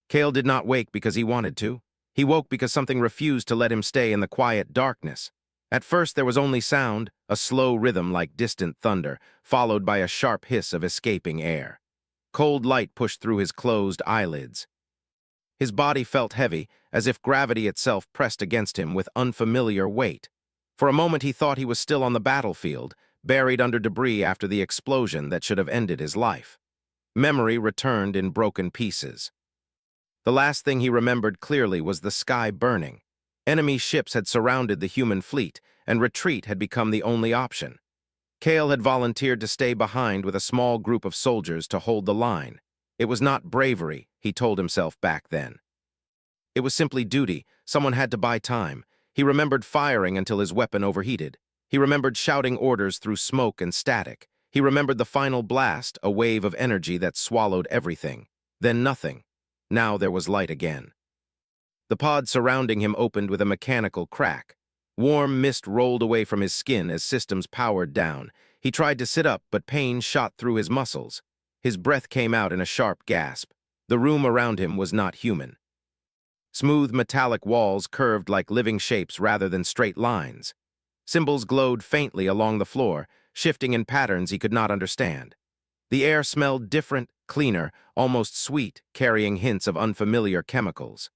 Kale did not wake because he wanted to. He woke because something refused to let him stay in the quiet darkness. At first there was only sound, a slow rhythm like distant thunder, followed by a sharp hiss of escaping air. Cold light pushed through his closed eyelids. His body felt heavy, as if gravity itself pressed against him with unfamiliar weight. For a moment he thought he was still on the battlefield, buried under debris after the explosion that should have ended his life. Memory returned in broken pieces. The last thing he remembered clearly was the sky burning. Enemy ships had surrounded the human fleet, and retreat had become the only option. Kale had volunteered to stay behind with a small group of soldiers to hold the line. It was not bravery, he told himself back then. It was simply duty. Someone had to buy time. He remembered firing until his weapon overheated. He remembered shouting orders through smoke and static. He remembered the final blast, a wave of energy that swallowed everything. Then nothing. Now there was light again. The pod surrounding him opened with a mechanical crack. Warm mist rolled away from his skin as systems powered down. He tried to sit up, but pain shot through his muscles. His breath came out in a sharp gasp. The room around him was not human. Smooth metallic walls curved like living shapes rather than straight lines. Symbols glowed faintly along the floor, shifting in patterns he could not understand. The air smelled different, cleaner, almost sweet, carrying hints of unfamiliar chemicals.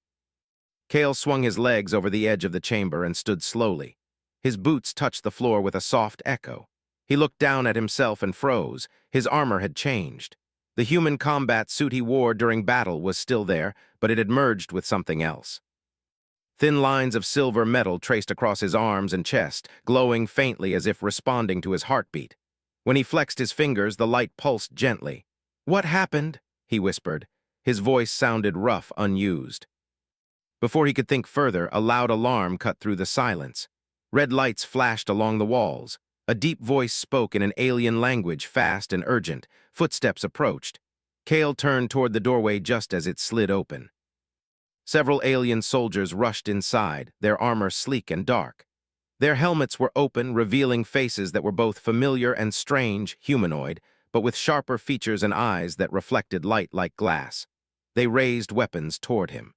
Kale swung his legs over the edge of the chamber and stood slowly. His boots touched the floor with a soft echo. He looked down at himself and froze. His armor had changed. The human combat suit he wore during battle was still there, but it had merged with something else. Thin lines of silver metal traced across his arms and chest, glowing faintly as if responding to his heartbeat. When he flexed his fingers, the light pulsed gently. "What happened?" he whispered. His voice sounded rough, unused. Before he could think further, a loud alarm cut through the silence. Red lights flashed along the walls. A deep voice spoke in an alien language, fast and urgent. Footsteps approached. Kale turned toward the doorway just as it slid open. Several alien soldiers rushed inside, their armor sleek and dark. Their helmets were open, revealing faces that were both familiar and strange, humanoid, but with sharper features and eyes that reflected light like glass. They raised weapons toward him.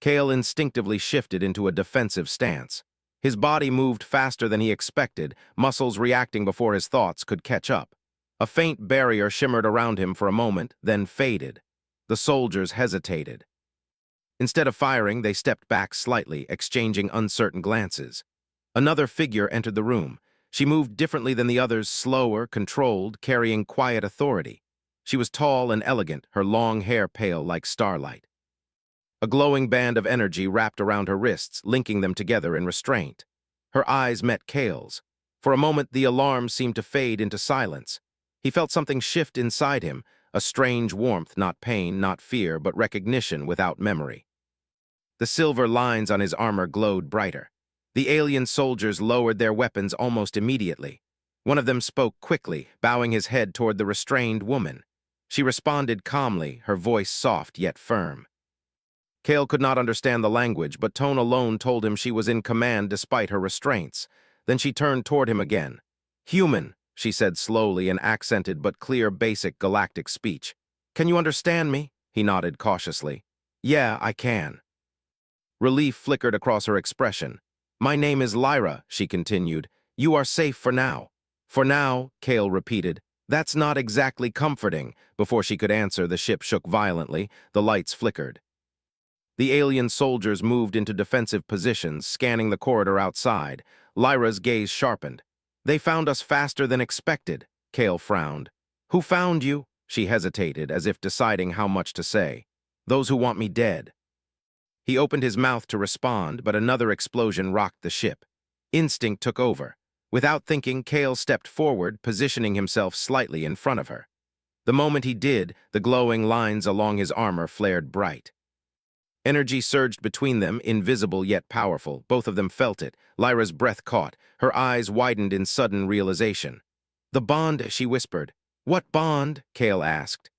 Kale instinctively shifted into a defensive stance. His body moved faster than he expected, muscles reacting before his thoughts could catch up. A faint barrier shimmered around him for a moment, then faded. The soldiers hesitated. Instead of firing, they stepped back slightly, exchanging uncertain glances. Another figure entered the room. She moved differently than the others, slower, controlled, carrying quiet authority. She was tall and elegant, her long hair pale like starlight. A glowing band of energy wrapped around her wrists, linking them together in restraint. Her eyes met Kale's. For a moment, the alarm seemed to fade into silence. He felt something shift inside him, a strange warmth, not pain, not fear, but recognition without memory. The silver lines on his armor glowed brighter. The alien soldiers lowered their weapons almost immediately. One of them spoke quickly, bowing his head toward the restrained woman. She responded calmly, her voice soft yet firm. Kale could not understand the language, but tone alone told him she was in command despite her restraints. Then she turned toward him again. "Human," she said slowly in accented but clear basic galactic speech. "Can you understand me?" He nodded cautiously. "Yeah, I can." Relief flickered across her expression. "My name is Lyra," she continued. "You are safe for now." "For now," Kale repeated. "That's not exactly comforting." Before she could answer, the ship shook violently. The lights flickered. The alien soldiers moved into defensive positions, scanning the corridor outside. Lyra's gaze sharpened. "They found us faster than expected," Kale frowned. "Who found you?" She hesitated, as if deciding how much to say. "Those who want me dead." He opened his mouth to respond, but another explosion rocked the ship. Instinct took over. Without thinking, Kale stepped forward, positioning himself slightly in front of her. The moment he did, the glowing lines along his armor flared bright. Energy surged between them, invisible yet powerful. Both of them felt it. Lyra's breath caught. Her eyes widened in sudden realization. "The bond," she whispered. "What bond?" Kale asked.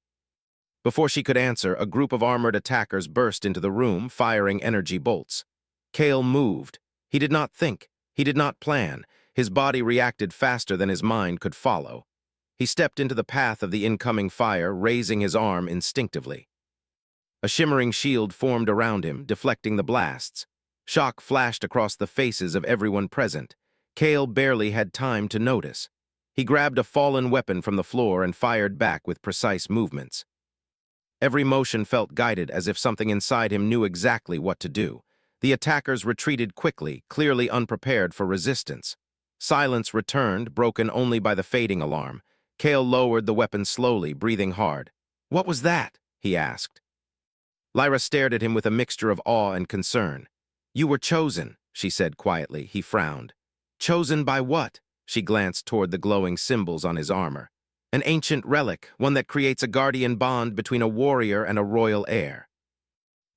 Before she could answer, a group of armored attackers burst into the room, firing energy bolts. Kale moved. He did not think. He did not plan. His body reacted faster than his mind could follow. He stepped into the path of the incoming fire, raising his arm instinctively. A shimmering shield formed around him, deflecting the blasts. Shock flashed across the faces of everyone present. Kale barely had time to notice. He grabbed a fallen weapon from the floor and fired back with precise movements. Every motion felt guided, as if something inside him knew exactly what to do. The attackers retreated quickly, clearly unprepared for resistance. Silence returned, broken only by the fading alarm. Kale lowered the weapon slowly, breathing hard. "What was that?" he asked. Lyra stared at him with a mixture of awe and concern. "You were chosen," she said quietly. He frowned. "Chosen by what?" She glanced toward the glowing symbols on his armor. "An ancient relic, one that creates a guardian bond between a warrior and a royal heir."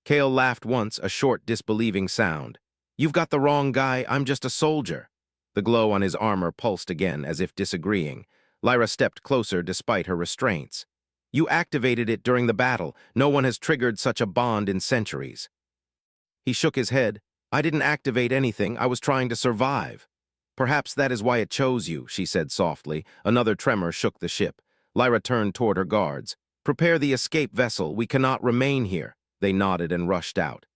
Kale laughed once, a short, disbelieving sound. "You've got the wrong guy, I'm just a soldier." The glow on his armor pulsed again, as if disagreeing. Lyra stepped closer despite her restraints. "You activated it during the battle. No one has triggered such a bond in centuries." He shook his head. "I didn't activate anything, I was trying to survive." "Perhaps that is why it chose you," she said softly. Another tremor shook the ship. Lyra turned toward her guards. "Prepare the escape vessel, we cannot remain here." They nodded and rushed out.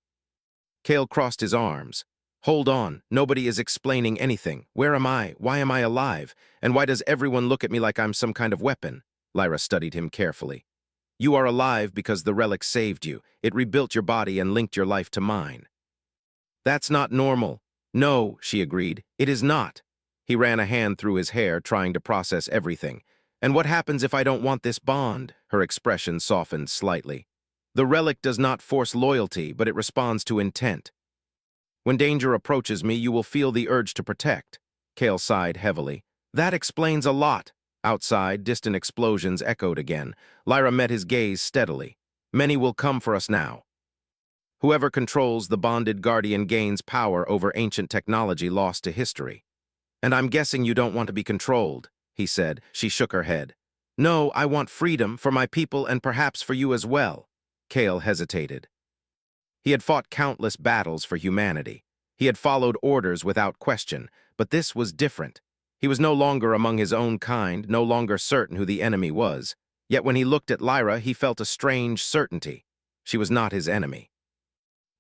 Kale crossed his arms. "Hold on, nobody is explaining anything. Where am I? Why am I alive? And why does everyone look at me like I'm some kind of weapon?" Lyra studied him carefully. "You are alive because the relic saved you. It rebuilt your body and linked your life to mine." "That's not normal." "No," she agreed, "it is not." He ran a hand through his hair, trying to process everything. "And what happens if I don't want this bond?" Her expression softened slightly. "The relic does not force loyalty, but it responds to intent. When danger approaches me, you will feel the urge to protect." Kale sighed heavily. "That explains a lot." Outside, distant explosions echoed again. Lyra met his gaze steadily. "Many will come for us now." Whoever controls the bonded guardian gains power over ancient technology lost to history. "And I'm guessing you don't want to be controlled," he said. She shook her head. "No, I want freedom for my people and perhaps for you as well." Kale hesitated. He had fought countless battles for humanity. He had followed orders without question, but this was different. He was no longer among his own kind, no longer certain who the enemy was. Yet when he looked at Lyra, he felt a strange certainty. She was not his enemy.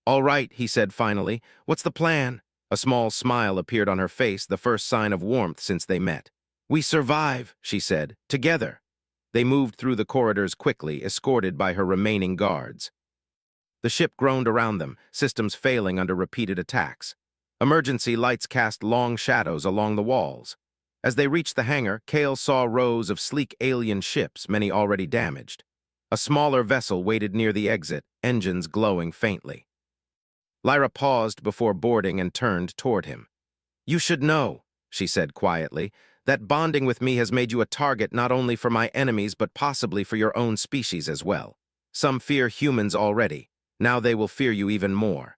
"All right," he said finally. "What's the plan?" A small smile appeared on her face, the first sign of warmth since they met. "We survive," she said, "together." They moved through the corridors quickly, escorted by her remaining guards. The ship groaned around them, systems failing under repeated attacks. Emergency lights cast long shadows along the walls. As they reached the hangar, Kale saw rows of sleek alien ships, many already damaged. A smaller vessel waited near the exit, engines glowing faintly. Lyra paused before boarding and turned toward him. "You should know," she said quietly, "that bonding with me has made you a target not only for my enemies but possibly for your own species as well. Some fear humans already. Now they will fear you even more."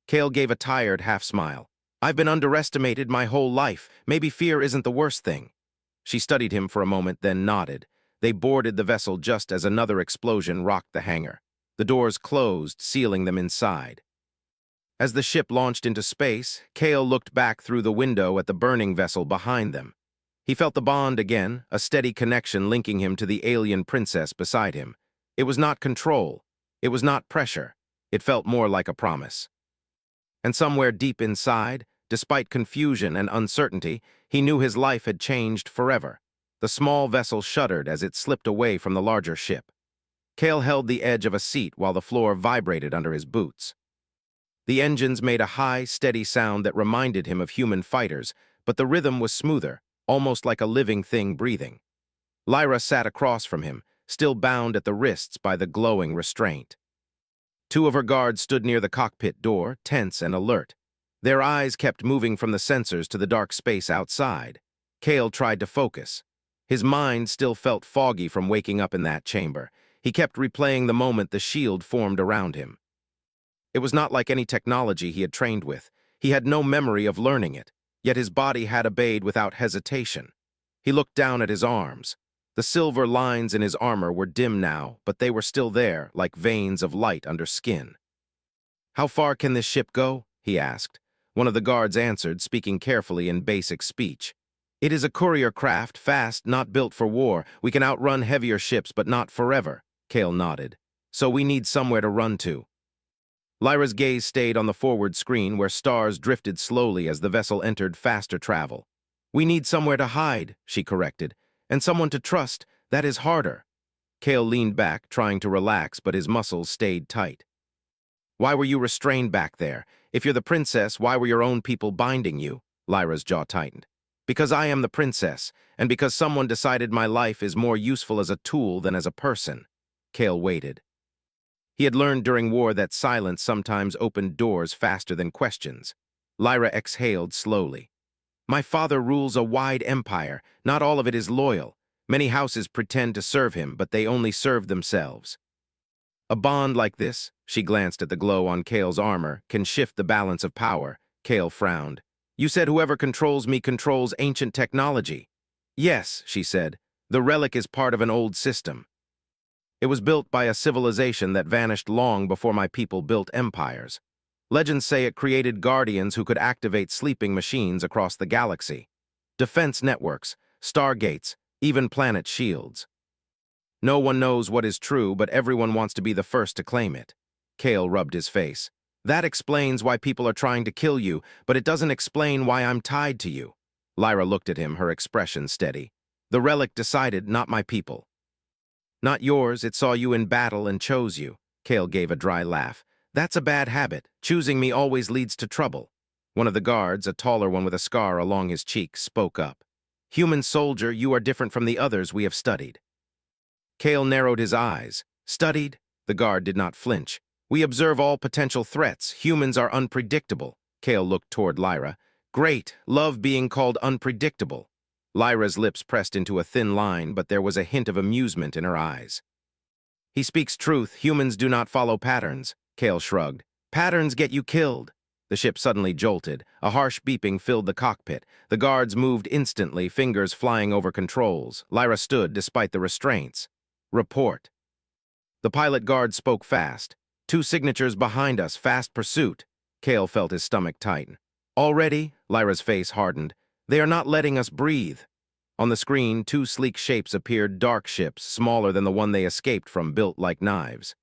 Kale gave a tired half-smile. "I've been underestimated my whole life. Maybe fear isn't the worst thing." She studied him for a moment, then nodded. They boarded the vessel just as another explosion rocked the hangar. The doors closed, sealing them inside. As the ship launched into space, Kale looked back through the window at the burning vessel behind them. He felt the bond again, a steady connection linking him to the alien princess beside him. It was not control. It was not pressure. It felt more like a promise. And somewhere deep inside, despite confusion and uncertainty, he knew his life had changed forever. The small vessel shuddered as it slipped away from the larger ship. Kale held the edge of a seat while the floor vibrated under his boots. The engines made a high, steady sound that reminded him of human fighters, but the rhythm was smoother, almost like a living thing breathing. Lyra sat across from him, still bound at the wrists by the glowing restraint. Two of her guards stood near the cockpit door, tense and alert. Their eyes kept moving from the sensors to the dark space outside. Kale tried to focus. His mind still felt foggy from waking up in that chamber. He kept replaying the moment the shield formed around him. It was not like any technology he had trained with. He had no memory of learning it, yet his body had obeyed without hesitation. He looked down at his arms. The silver lines in his armor were dim now, but they were still there, like veins of light under skin. "How far can this ship go?" he asked. One of the guards answered, speaking carefully in basic speech. "It is a courier craft, fast, not built for war. We can outrun heavier ships, but not forever." Kale nodded. so we need somewhere to run to. Lyra's gaze stayed on the forward screen where stars drifted slowly as the vessel entered faster travel. We need somewhere to hide, she corrected, and someone to trust. That is harder. Kale leaned back, trying to relax, but his muscles stayed tight. Why were you restrained back there? If you're the princess, why were your own people binding you? Lyra's jaw tightened. Because I am the princess, and because someone decided my life is more useful as a tool than as a person. Kale waited. He had learned during war that silence sometimes opened doors faster than questions. Lyra exhaled slowly. My father rules a wide empire. Not all of it is loyal. Many houses pretend to serve him, but they only serve themselves. A bond like this, she glanced at the glow on Kale's armor, can shift the balance of power. Kale frowned. You said whoever controls me controls ancient technology. Yes, she said. The relic is part of an old system. It was built by a civilization that vanished long before my people built empires. Legends say it created guardians who could activate sleeping machines across the galaxy. Defense networks, stargates, even planet shields. No one knows what is true, but everyone wants to be the first to claim it. Kale rubbed his face. That explains why people are trying to kill you, but it doesn't explain why I'm tied to you. Lyra looked at him, her expression steady. The relic decided, not my people. Not yours, it saw you in battle and chose you. Kale gave a dry laugh. That's a bad habit. Choosing me always leads to trouble. One of the guards, a taller one with a scar along his cheek, spoke up. Human soldier, you are different from the others we have studied. Kale narrowed his eyes. Studied? The guard did not flinch. We observe all potential threats. Humans are unpredictable. Kale looked toward Lyra. Great. Love being called unpredictable. Lyra's lips pressed into a thin line, but there was a hint of amusement in her eyes. He speaks truth. Humans do not follow patterns. Kale shrugged. Patterns get you killed. The ship suddenly jolted. A harsh beeping filled the cockpit. The guards moved instantly, fingers flying over controls. Lyra stood despite the restraints. Report. The pilot guard spoke fast. 2 signatures behind us, fast pursuit. Kale felt his stomach tighten. Already? Lyra's face hardened. They are not letting us breathe. On the screen, 2 sleek shapes appeared, dark ships, smaller than the one they escaped from, built like knives.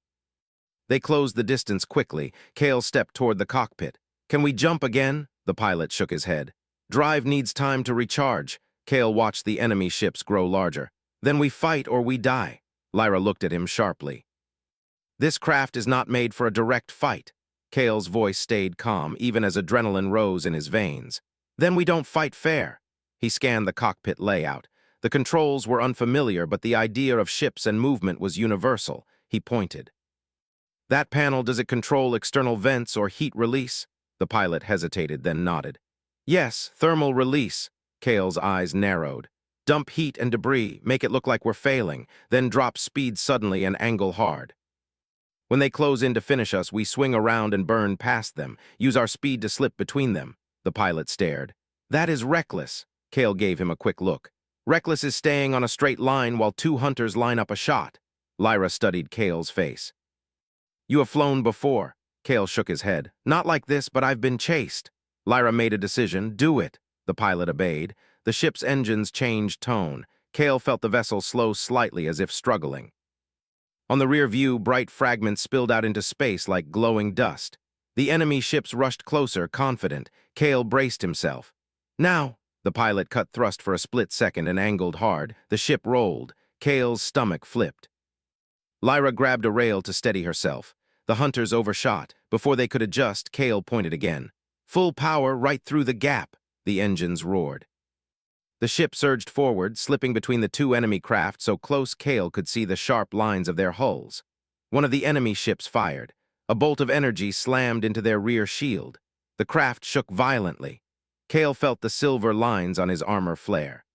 They closed the distance quickly. Kale stepped toward the cockpit. Can we jump again? The pilot shook his head. Drive needs time to recharge. Kale watched the enemy ships grow larger. Then we fight or we die. Lyra looked at him sharply. This craft is not made for a direct fight. Kale's voice stayed calm, even as adrenaline rose in his veins. Then we don't fight fair. He scanned the cockpit layout. The controls were unfamiliar, but the idea of ships and movement was universal. He pointed. That panel, does it control external vents or heat release? The pilot hesitated, then nodded. Yes, thermal release. Kale's eyes narrowed. Dump heat and debris, make it look like we're failing, then drop speed suddenly and angle hard. When they close in to finish us, we swing around and burn past them, use our speed to slip between them. The pilot stared. That is reckless. Kale gave him a quick look. Reckless is staying on a straight line while 2 hunters line up a shot. Lyra studied Kale's face. You have flown before. Kale shook his head. Not like this, but I've been chased. Lyra made a decision. Do it. The pilot obeyed. The ship's engines changed tone. Kale felt the vessel slow slightly as if struggling. On the rear view, bright fragments spilled out into space like glowing dust. The enemy ships rushed closer, confident. Kale braced himself. Now! The pilot cut thrust for a split second and angled hard. The ship rolled. Kale's stomach flipped. Lyra grabbed a rail to steady herself. The hunters overshot. Before they could adjust, Kale pointed again. Full power right through the gap. The engines roared. The ship surged forward, slipping between the 2 enemy craft so close Kale could see the sharp lines of their hulls. One of the enemy ships fired. A bolt of energy slammed into their rear shield. The craft shook violently. Kale felt the silver lines on his armor flare.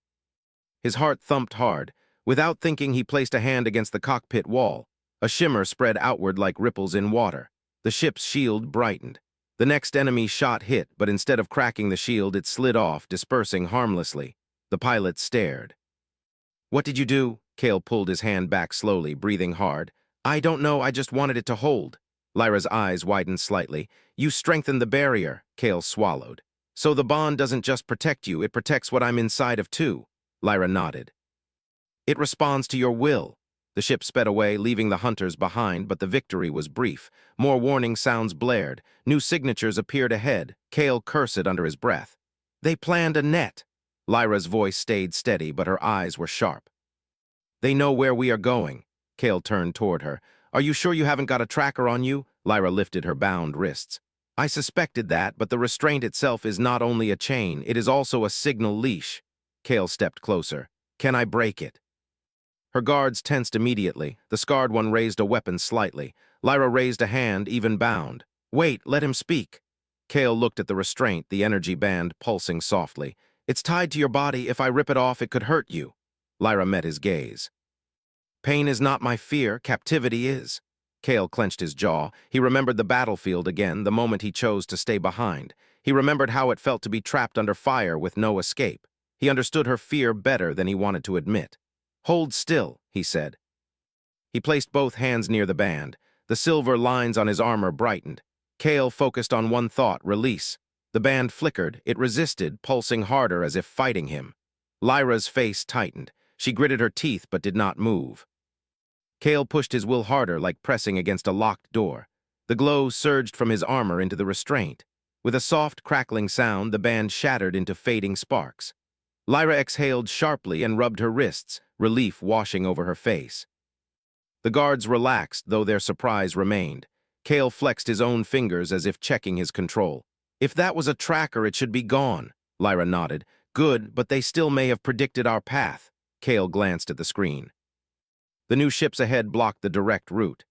His heart thumped hard. Without thinking, he placed a hand against the cockpit wall. A shimmer spread outward like ripples in water. The ship's shield brightened. The next enemy shot hit, but instead of cracking the shield, it slid off, dispersing harmlessly. The pilot stared. What did you do? Kale pulled his hand back slowly, breathing hard. I don't know, I just wanted it to hold. Lyra's eyes widened slightly. You strengthened the barrier. Kale swallowed. So the bond doesn't just protect you, it protects what I'm inside of too. Lyra nodded. It responds to your will. The ship sped away, leaving the hunters behind, but the victory was brief. More warning sounds blared. New signatures appeared ahead. Cale cursed under his breath. They planned a net. Lyra's voice stayed steady, but her eyes were sharp. They know where we are going. Cale turned toward her. Are you sure you haven't got a tracker on you? Lyra lifted her bound wrists. I suspected that, but the restraint itself is not only a chain, it is also a signal leash. Cale stepped closer. Can I break it? Her guards tensed immediately. The scarred one raised a weapon slightly. Lyra raised a hand, even bound. Wait, let him speak. Cale looked at the restraint, the energy band pulsing softly. It's tied to your body. If I rip it off, it could hurt you. Lyra met his gaze. Pain is not my fear, captivity is. Cale clenched his jaw. He remembered the battlefield again, the moment he chose to stay behind. He remembered how it felt to be trapped under fire with no escape. He understood her fear better than he wanted to admit. Hold still, he said. He placed both hands near the band. The silver lines on his armor brightened. Cale focused on one thought, release. The band flickered. It resisted, pulsing harder as if fighting him. Lyra's face tightened. She gritted her teeth but did not move. Cale pushed his will harder, like pressing against a locked door. The glow surged from his armor into the restraint. With a soft, crackling sound, the band shattered into fading sparks. Lyra exhaled sharply and rubbed her wrists, relief washing over her face. The guards relaxed, though their surprise remained. Cale flexed his own fingers as if checking his control. If that was a tracker, it should be gone. Lyra nodded. Good, but they still may have predicted our path. Cale glanced at the screen. The new ships ahead blocked the direct route.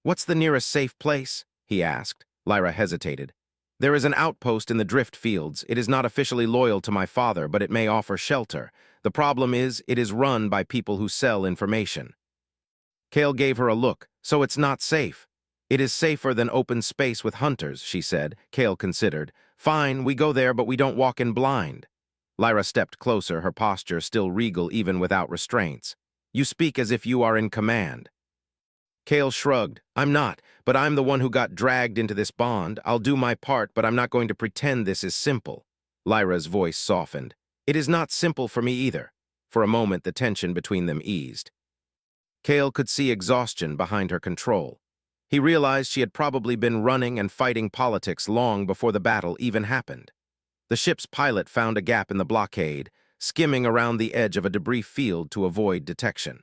What's the nearest safe place? He asked. Lyra hesitated. There is an outpost in the drift fields. It is not officially loyal to my father, but it may offer shelter. The problem is, it is run by people who sell information. Cale gave her a look. So it's not safe. It is safer than open space with hunters, she said. Cale considered. Fine, we go there, but we don't walk in blind. Lyra stepped closer, her posture still regal even without restraints. You speak as if you are in command. Cale shrugged. I'm not, but I'm the one who got dragged into this bond. I'll do my part, but I'm not going to pretend this is simple. Lyra's voice softened. It is not simple for me either. For a moment, the tension between them eased. Cale could see exhaustion behind her control. He realized she had probably been running and fighting politics long before the battle even happened. The ship's pilot found a gap in the blockade, skimming around the edge of a debris field to avoid detection.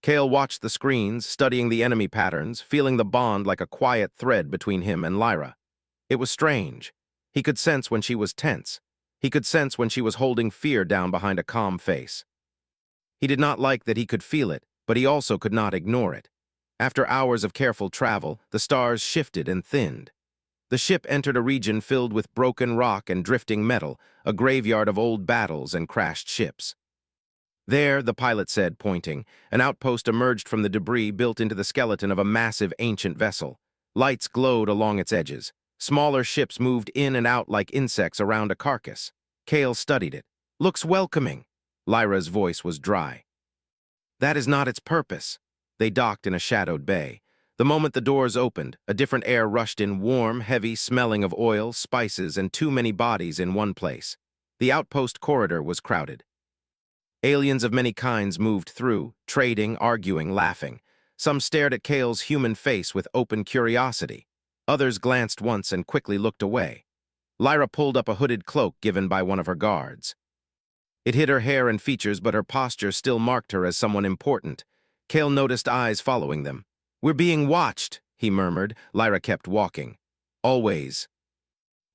Cale watched the screens, studying the enemy patterns, feeling the bond like a quiet thread between him and Lyra. It was strange. He could sense when she was tense. He could sense when she was holding fear down behind a calm face. He did not like that he could feel it, but he also could not ignore it. After hours of careful travel, the stars shifted and thinned. The ship entered a region filled with broken rock and drifting metal, a graveyard of old battles and crashed ships. There, the pilot said, pointing, an outpost emerged from the debris built into the skeleton of a massive ancient vessel. Lights glowed along its edges. Smaller ships moved in and out like insects around a carcass. Cale studied it. Looks welcoming. Lyra's voice was dry. That is not its purpose. They docked in a shadowed bay. The moment the doors opened, a different air rushed in, warm, heavy, smelling of oil, spices, and too many bodies in one place. The outpost corridor was crowded. Aliens of many kinds moved through, trading, arguing, laughing. Some stared at Cale's human face with open curiosity. Others glanced once and quickly looked away. Lyra pulled up a hooded cloak given by one of her guards. It hid her hair and features, but her posture still marked her as someone important. Cale noticed eyes following them. We're being watched, he murmured. Lyra kept walking. Always.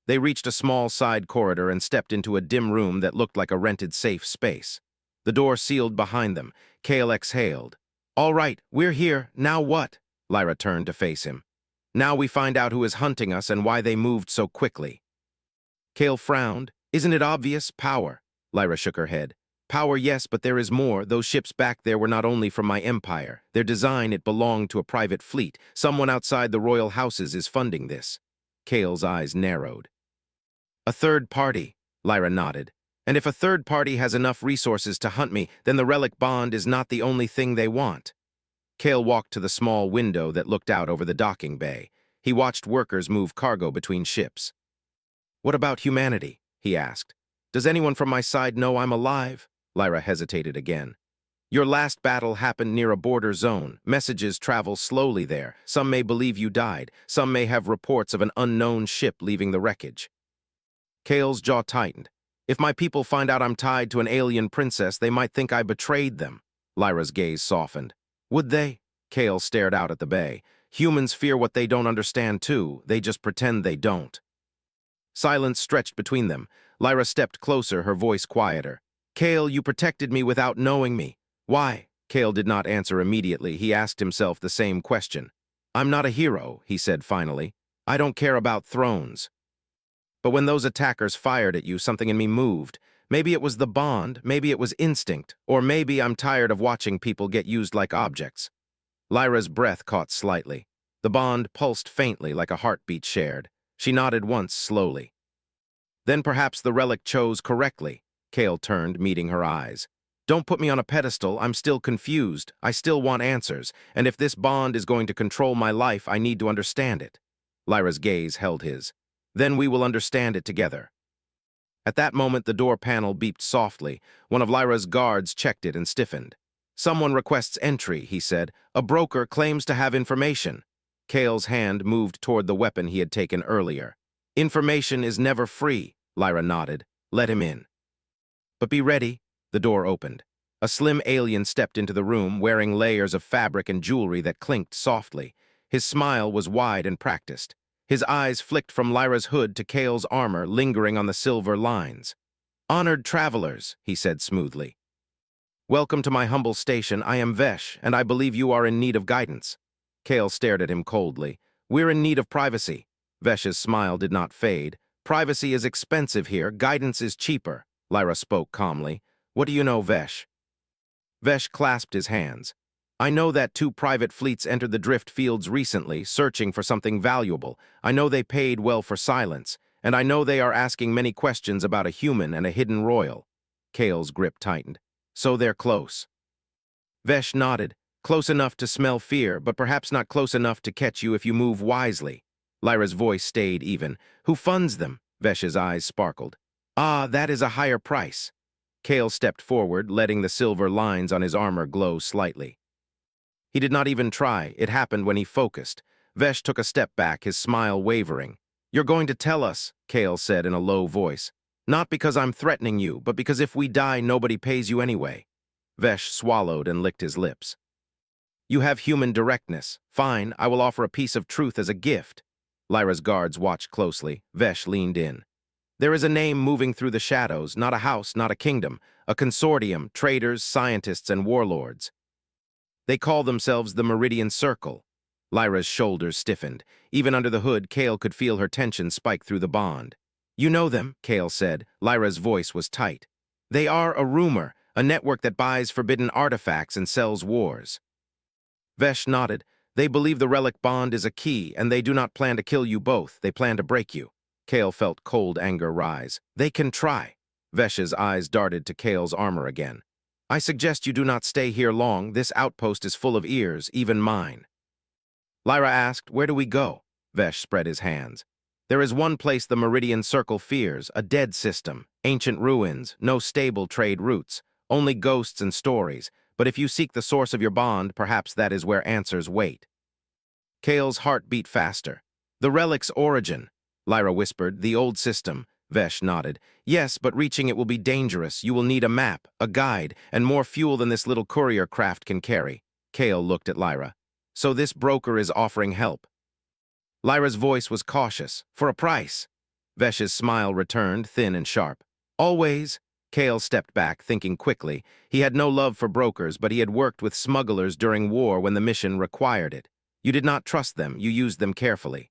They reached a small side corridor and stepped into a dim room that looked like a rented safe space. The door sealed behind them. Cale exhaled. All right, we're here. Now what? Lyra turned to face him. Now we find out who is hunting us and why they moved so quickly. Cale frowned. Isn't it obvious? Power. Lyra shook her head. Power, yes, but there is more. Those ships back there were not only from my empire. Their design, it belonged to a private fleet. Someone outside the royal houses is funding this. Cale's eyes narrowed. A third party, Lyra nodded. And if a third party has enough resources to hunt me, then the relic bond is not the only thing they want. Cale walked to the small window that looked out over the docking bay. He watched workers move cargo between ships. What about humanity? He asked. Does anyone from my side know I'm alive? Lyra hesitated again. Your last battle happened near a border zone. Messages travel slowly there. Some may believe you died. Some may have reports of an unknown ship leaving the wreckage. Kale's jaw tightened. If my people find out I'm tied to an alien princess, they might think I betrayed them. Lyra's gaze softened. Would they? Kale stared out at the bay. Humans fear what they don't understand too. They just pretend they don't. Silence stretched between them. Lyra stepped closer, her voice quieter. Kale, you protected me without knowing me. Why? Kale did not answer immediately. He asked himself the same question. I'm not a hero, he said finally. I don't care about thrones. But when those attackers fired at you, something in me moved. Maybe it was the bond, maybe it was instinct, or maybe I'm tired of watching people get used like objects. Lyra's breath caught slightly. The bond pulsed faintly like a heartbeat shared. She nodded once slowly. Then perhaps the relic chose correctly. Kale turned, meeting her eyes. Don't put me on a pedestal. I'm still confused. I still want answers. And if this bond is going to control my life, I need to understand it. Lyra's gaze held his. Then we will understand it together. At that moment, the door panel beeped softly. One of Lyra's guards checked it and stiffened. Someone requests entry, he said. A broker claims to have information. Kale's hand moved toward the weapon he had taken earlier. Information is never free, Lyra nodded. Let him in. But be ready. The door opened. A slim alien stepped into the room, wearing layers of fabric and jewelry that clinked softly. His smile was wide and practiced. His eyes flicked from Lyra's hood to Kale's armor, lingering on the silver lines. Honored travelers, he said smoothly. Welcome to my humble station. I am Vesh, and I believe you are in need of guidance. Kale stared at him coldly. We're in need of privacy. Vesh's smile did not fade. Privacy is expensive here. Guidance is cheaper. Lyra spoke calmly. What do you know, Vesh? Vesh clasped his hands. I know that 2 private fleets entered the drift fields recently, searching for something valuable. I know they paid well for silence, and I know they are asking many questions about a human and a hidden royal. Kale's grip tightened. So they're close. Vesh nodded. Close enough to smell fear, but perhaps not close enough to catch you if you move wisely. Lyra's voice stayed even. Who funds them? Vesh's eyes sparkled. Ah, that is a higher price. Kale stepped forward, letting the silver lines on his armor glow slightly. He did not even try. It happened when he focused. Vesh took a step back, his smile wavering. You're going to tell us, Kale said in a low voice. Not because I'm threatening you, but because if we die, nobody pays you anyway. Vesh swallowed and licked his lips. You have human directness. Fine, I will offer a piece of truth as a gift. Lyra's guards watched closely. Vesh leaned in. There is a name moving through the shadows, not a house, not a kingdom, a consortium, traders, scientists, and warlords. They call themselves the Meridian Circle. Lyra's shoulders stiffened. Even under the hood, Kale could feel her tension spike through the bond. You know them, Kale said. Lyra's voice was tight. They are a rumor, a network that buys forbidden artifacts and sells wars. Vesh nodded. They believe the relic bond is a key, and they do not plan to kill you both. They plan to break you. Kale felt cold anger rise. They can try. Vesh's eyes darted to Kale's armor again. I suggest you do not stay here long. This outpost is full of ears, even mine. Lyra asked, where do we go? Vesh spread his hands. There is one place the Meridian Circle fears, a dead system, ancient ruins, no stable trade routes, only ghosts and stories. But if you seek the source of your bond, perhaps that is where answers wait. Kale's heart beat faster. The relic's origin, Lyra whispered, the old system. Vesh nodded. Yes, but reaching it will be dangerous. You will need a map, a guide, and more fuel than this little courier craft can carry. Kale looked at Lyra. So this broker is offering help. Lyra's voice was cautious. For a price. Vesh's smile returned, thin and sharp. Always. Kale stepped back, thinking quickly. He had no love for brokers, but he had worked with smugglers during war when the mission required it. You did not trust them. You used them carefully.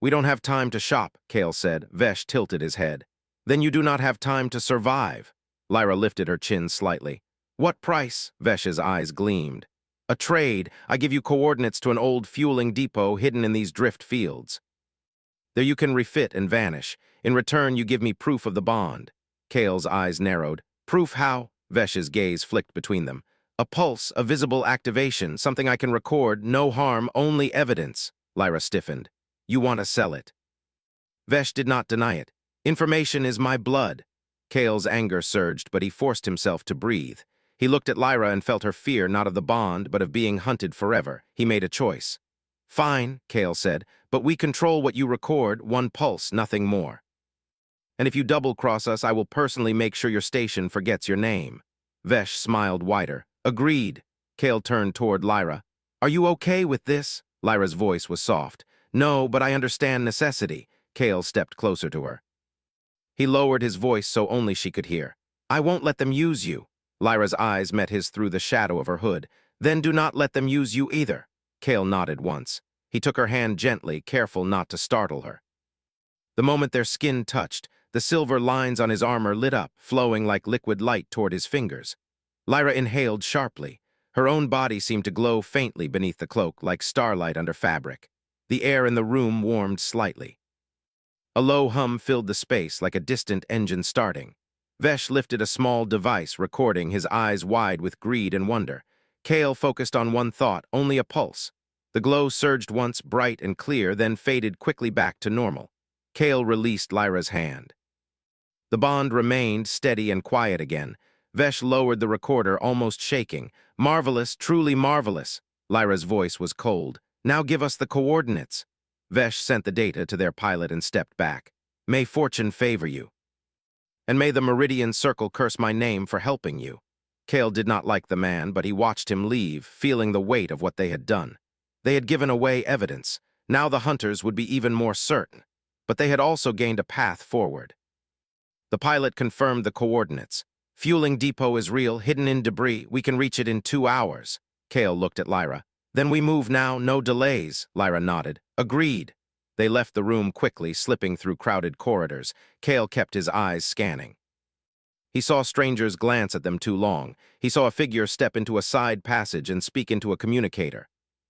We don't have time to shop, Kale said. Vesh tilted his head. Then you do not have time to survive. Lyra lifted her chin slightly. What price? Vesh's eyes gleamed. A trade. I give you coordinates to an old fueling depot hidden in these drift fields. There you can refit and vanish. In return, you give me proof of the bond. Kale's eyes narrowed. Proof how? Vesh's gaze flicked between them. A pulse, a visible activation, something I can record, no harm, only evidence. Lyra stiffened. You want to sell it. Vesh did not deny it. Information is my blood. Kale's anger surged, but he forced himself to breathe. He looked at Lyra and felt her fear not of the bond, but of being hunted forever. He made a choice. Fine, Kale said, but we control what you record, one pulse, nothing more. And if you double-cross us, I will personally make sure your station forgets your name. Vesh smiled wider. Agreed. Kale turned toward Lyra. Are you okay with this? Lyra's voice was soft. No, but I understand necessity. Kale stepped closer to her. He lowered his voice so only she could hear. I won't let them use you. Lyra's eyes met his through the shadow of her hood. Then do not let them use you either. Kale nodded once. He took her hand gently, careful not to startle her. The moment their skin touched, the silver lines on his armor lit up, flowing like liquid light toward his fingers. Lyra inhaled sharply. Her own body seemed to glow faintly beneath the cloak, like starlight under fabric. The air in the room warmed slightly. A low hum filled the space like a distant engine starting. Vesh lifted a small device, recording, his eyes wide with greed and wonder. Kale focused on one thought, only a pulse. The glow surged once, bright and clear, then faded quickly back to normal. Kale released Lyra's hand. The bond remained steady and quiet again. Vesh lowered the recorder, almost shaking. Marvelous, truly marvelous. Lyra's voice was cold. Now give us the coordinates. Vesh sent the data to their pilot and stepped back. May fortune favor you. And may the meridian circle curse my name for helping you. Kale did not like the man, but he watched him leave, feeling the weight of what they had done. They had given away evidence. Now the hunters would be even more certain. But they had also gained a path forward. The pilot confirmed the coordinates. Fueling depot is real, hidden in debris. We can reach it in 2 hours. Kale looked at Lyra. Then we move now, no delays. Lyra nodded. Agreed. They left the room quickly, slipping through crowded corridors. Kale kept his eyes scanning. He saw strangers glance at them too long. He saw a figure step into a side passage and speak into a communicator.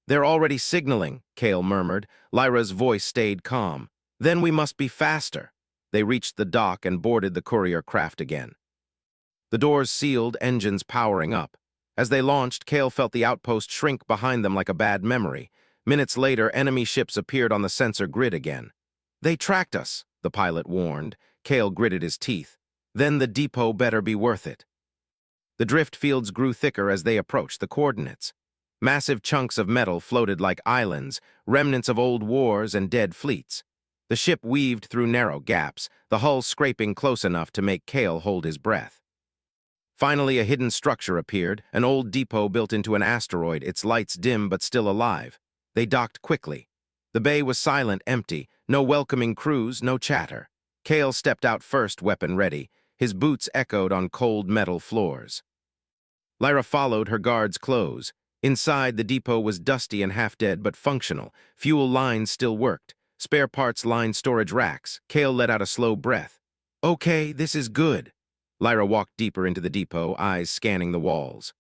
They're already signaling, Kale murmured. Lyra's voice stayed calm. Then we must be faster. They reached the dock and boarded the courier craft again. The doors sealed, engines powering up. As they launched, Kale felt the outpost shrink behind them like a bad memory. Minutes later, enemy ships appeared on the sensor grid again. They tracked us, the pilot warned. Kale gritted his teeth. Then the depot better be worth it. The drift fields grew thicker as they approached the coordinates. Massive chunks of metal floated like islands, remnants of old wars and dead fleets. The ship weaved through narrow gaps, the hull scraping close enough to make Kale hold his breath. Finally, a hidden structure appeared, an old depot built into an asteroid, its lights dim but still alive. They docked quickly. The bay was silent, empty, no welcoming crews, no chatter. Kale stepped out first, weapon ready. His boots echoed on cold metal floors. Lyra followed, her guards close. Inside, the depot was dusty and half-dead but functional. Fuel lines still worked. Spare parts lined storage racks. Kale let out a slow breath. Okay, this is good. Lyra walked deeper into the depot, eyes scanning the walls.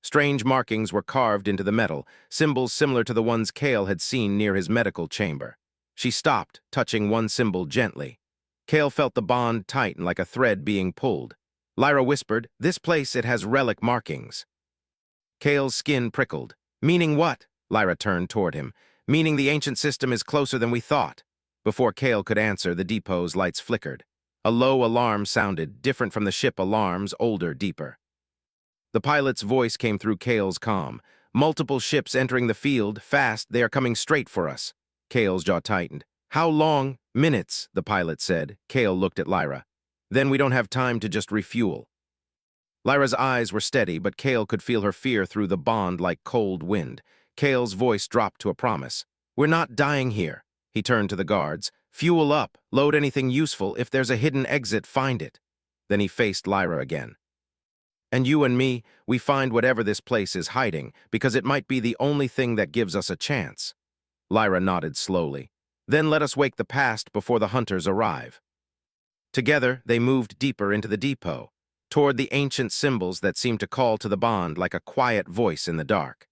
Strange markings were carved into the metal, symbols similar to the ones Kale had seen near his medical chamber. She stopped, touching one symbol gently. Kale felt the bond tighten like a thread being pulled. Lyra whispered, "This place, it has relic markings." Kale's skin prickled. "Meaning what?" Lyra turned toward him. "Meaning the ancient system is closer than we thought." Before Kale could answer, the depot's lights flickered. A low alarm sounded, different from the ship alarms, older, deeper. The pilot's voice came through Kale's comm. "Multiple ships entering the field, fast, they are coming straight for us." Kale's jaw tightened. "How long?" "Minutes," the pilot said. Kale looked at Lyra. "Then we don't have time to just refuel." Lyra's eyes were steady, but Kale could feel her fear through the bond like cold wind. Kale's voice dropped to a promise. "We're not dying here." He turned to the guards. "Fuel up, load anything useful. If there's a hidden exit, find it." Then he faced Lyra again. "And you and me, we find whatever this place is hiding, because it might be the only thing that gives us a chance." Lyra nodded slowly. "Then let us wake the past before the hunters arrive." Together, they moved deeper into the depot, toward the ancient symbols that seemed to call to the bond like a quiet voice in the dark.